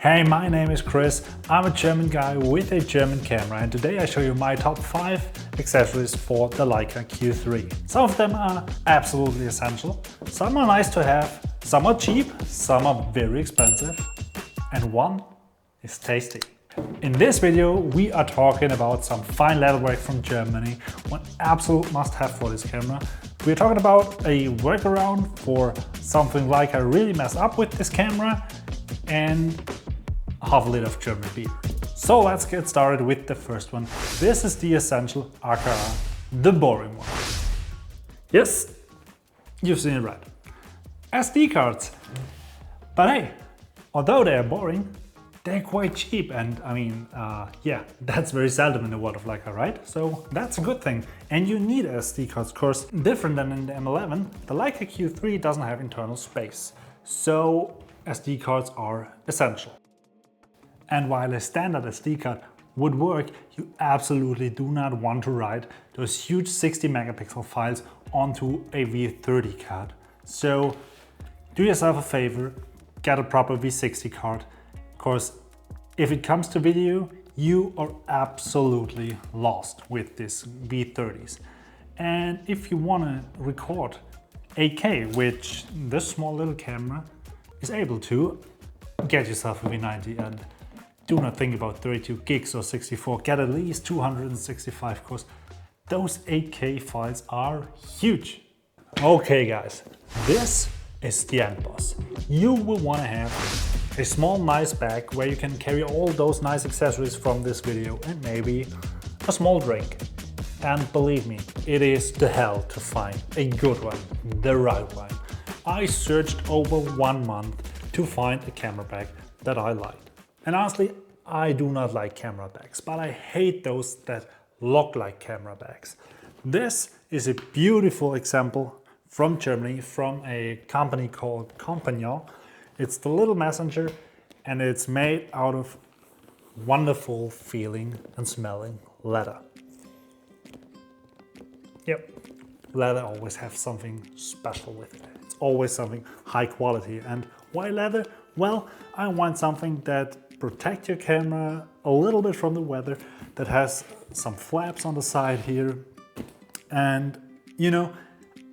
Hey, my name is Chris. I'm a German guy with a German camera, and today I show you my top 5 accessories for the Leica Q3. Some of them are absolutely essential, some are nice to have, some are cheap, some are very expensive, and one is tasty. In this video we are talking about some fine leatherwork from Germany, one absolute must-have for this camera. We're talking about a workaround for something like I really messed up with this camera, and half a liter of German beer. So let's get started with the first one. This is the essential, aka the boring one. Yes, you've seen it right. SD cards. But hey, although they're boring, they're quite cheap, and I mean, yeah, that's very seldom in the world of Leica, right? So that's a good thing. And you need SD cards, of course. Different than in the M11, the Leica Q3 doesn't have internal space. So SD cards are essential. And while a standard SD card would work, you absolutely do not want to write those huge 60 megapixel files onto a V30 card. So do yourself a favor, get a proper V60 card. Of course, if it comes to video, you are absolutely lost with these V30s. And if you want to record 8K, which this small little camera is able to, get yourself a V90 and do not think about 32 gigs or 64, get at least 265 because those 8K files are huge. Okay guys, this is the end boss. You will want to have a small nice bag where you can carry all those nice accessories from this video and maybe a small drink. And believe me, it is the hell to find a good one, the right one. I searched over 1 month to find a camera bag that I liked. And honestly, I do not like camera bags, but I hate those that look like camera bags. This is a beautiful example from Germany, from a company called Compagnon. It's the little messenger, and it's made out of wonderful feeling and smelling leather. Yep, leather always has something special with it. It's always something high quality. And why leather? Well, I want something that protects your camera a little bit from the weather, that has some flaps on the side here. And you know,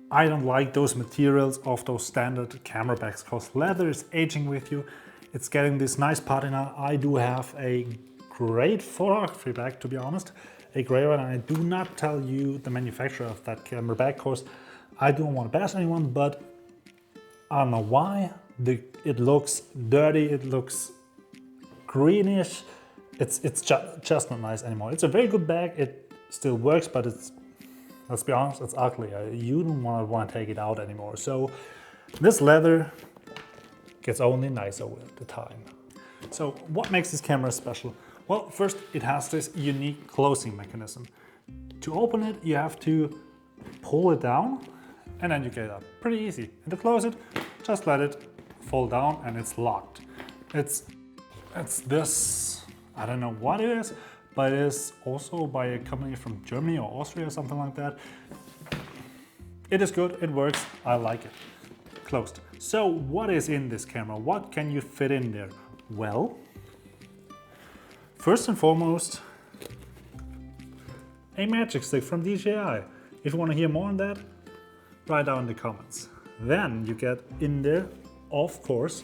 I don't like those materials of those standard camera bags because leather is aging with you. It's getting this nice patina. I do have a great photography bag, to be honest, a gray one. And I do not tell you the manufacturer of that camera bag because I don't want to bash anyone, but I don't know why. It looks dirty, it looks greenish. It's just not nice anymore. It's a very good bag, it still works, but it's, let's be honest, it's ugly. You don't want to take it out anymore. So this leather gets only nicer with the time. So what makes this camera special? Well, first it has this unique closing mechanism. To open it, you have to pull it down and then you get it up. Pretty easy. And to close it, just let it fall down and it's locked. It's this, I don't know what it is, but it is also by a company from Germany or Austria or something like that. It is good, it works, I like it. Closed. So what is in this camera? What can you fit in there? Well, first and foremost, a magic stick from DJI. If you want to hear more on that, write down in the comments. Then you get in there, of course,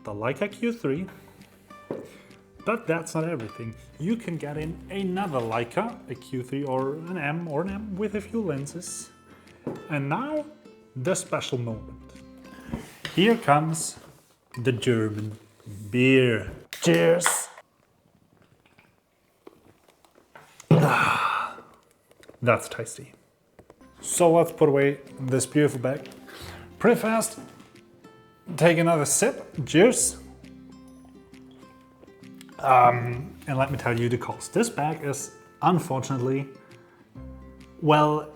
the Leica Q3. But that's not everything. You can get in another Leica, a Q3 or an M with a few lenses. And now, the special moment. Here comes the German beer. Cheers! That's tasty. So let's put away this beautiful bag. Pretty fast. Take another sip. Cheers! And let me tell you the cost. This bag is, unfortunately, well,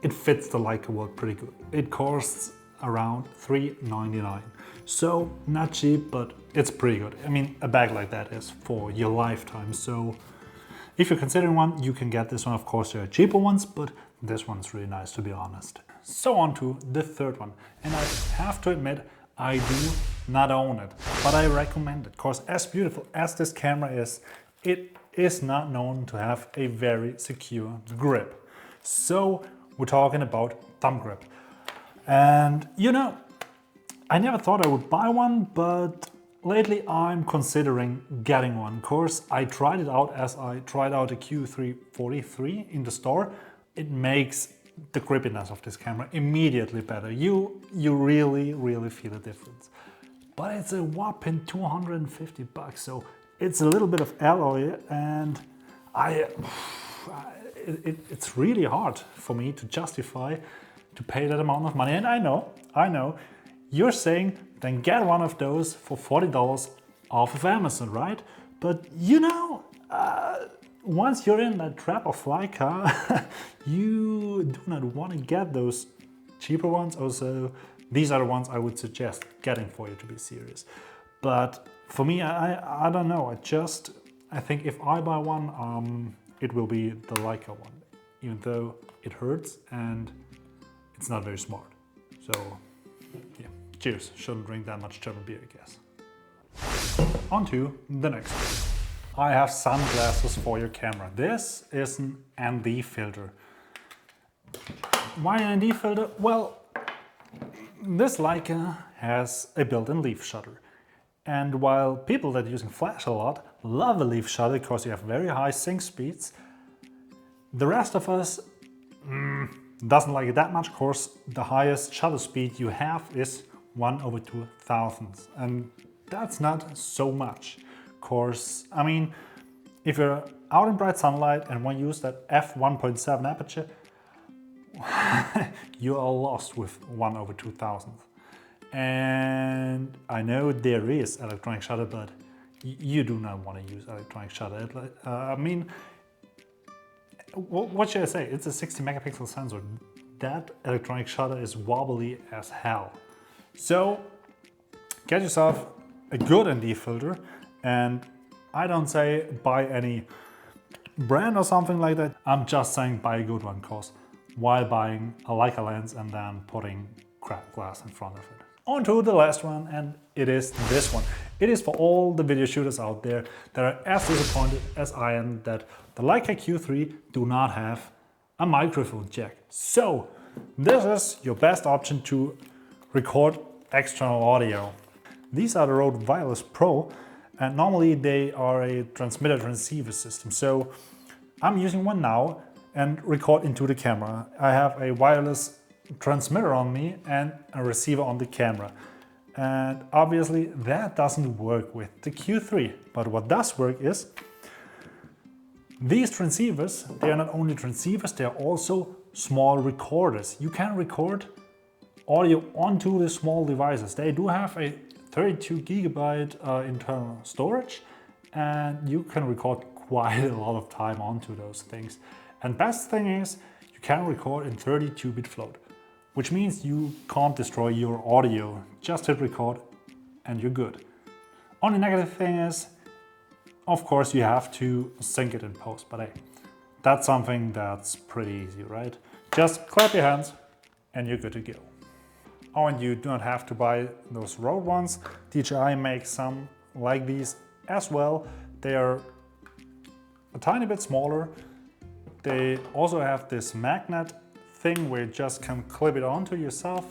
it fits the Leica world pretty good. It costs around $3.99. So not cheap, but it's pretty good. I mean, a bag like that is for your lifetime. So if you're considering one, you can get this one. Of course, there are cheaper ones, but this one's really nice, to be honest. So on to the third one. And I have to admit, I do not own it, but I recommend it, because as beautiful as this camera is, it is not known to have a very secure grip. So we're talking about Thumbgrip. And you know, I never thought I would buy one, but lately I'm considering getting one. Of course, I tried it out as I tried out a Q3 43 in the store. It makes the grippiness of this camera immediately better. You really feel a difference. But it's a whopping 250 bucks, so it's a little bit of alloy, and it's really hard for me to justify to pay that amount of money. And I know, you're saying then get one of those for $40 off of Amazon, right? But you know, once you're in that trap of Leica, you do not want to get those cheaper ones. Also, these are the ones I would suggest getting for you to be serious. But for me, I don't know. I think if I buy one, it will be the Leica one, even though it hurts and it's not very smart. So yeah, cheers. Shouldn't drink that much German beer, I guess. On to the next one. I have sunglasses for your camera. This is an ND filter. Why an ND filter? Well, this Leica has a built-in leaf shutter. And while people that are using flash a lot love a leaf shutter because you have very high sync speeds, the rest of us doesn't like it that much. Of course, the highest shutter speed you have is 1/2000. And that's not so much. Of course, I mean, if you're out in bright sunlight and want to use that f1.7 aperture, you are lost with 1/2000. And I know there is electronic shutter, but you do not want to use electronic shutter. I mean, what should I say? It's a 60 megapixel sensor. That electronic shutter is wobbly as hell. So get yourself a good ND filter, and I don't say buy any brand or something like that. I'm just saying buy a good one, cause why buying a Leica lens and then putting crap glass in front of it? On to the last one, and it is this one. It is for all the video shooters out there that are as disappointed as I am that the Leica Q3 do not have a microphone jack. So this is your best option to record external audio. These are the Rode Wireless Pro, and normally they are a transmitter-transceiver system. So I'm using one now and record into the camera. I have a wireless transmitter on me and a receiver on the camera. And obviously that doesn't work with the Q3. But what does work is these transceivers, they are not only transceivers, they are also small recorders. You can record audio onto the small devices. They do have a 32 gigabyte internal storage, and you can record quite a lot of time onto those things. And best thing is you can record in 32-bit float, which means you can't destroy your audio. Just hit record and you're good. Only negative thing is, of course, you have to sync it in post, but hey, that's something that's pretty easy, right? Just clap your hands and you're good to go. Oh, and you do not have to buy those Rode ones. DJI makes some like these as well. They are a tiny bit smaller. They also have this magnet thing where you just can clip it onto yourself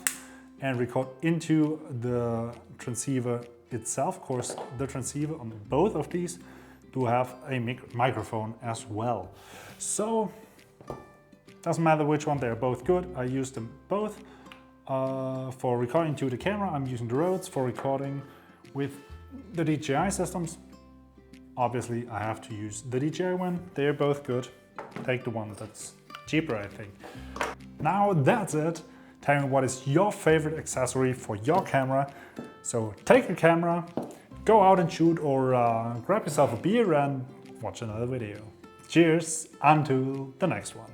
and record into the transceiver itself. Of course, the transceiver on both of these do have a microphone as well. So, doesn't matter which one, they're both good. I use them both. For recording to the camera, I'm using the Rodes. For recording with the DJI systems, obviously I have to use the DJI one. They're both good. Take the one that's cheaper, I think. Now that's it. Tell me what is your favorite accessory for your camera. So take your camera, go out and shoot, or grab yourself a beer and watch another video. Cheers, until the next one.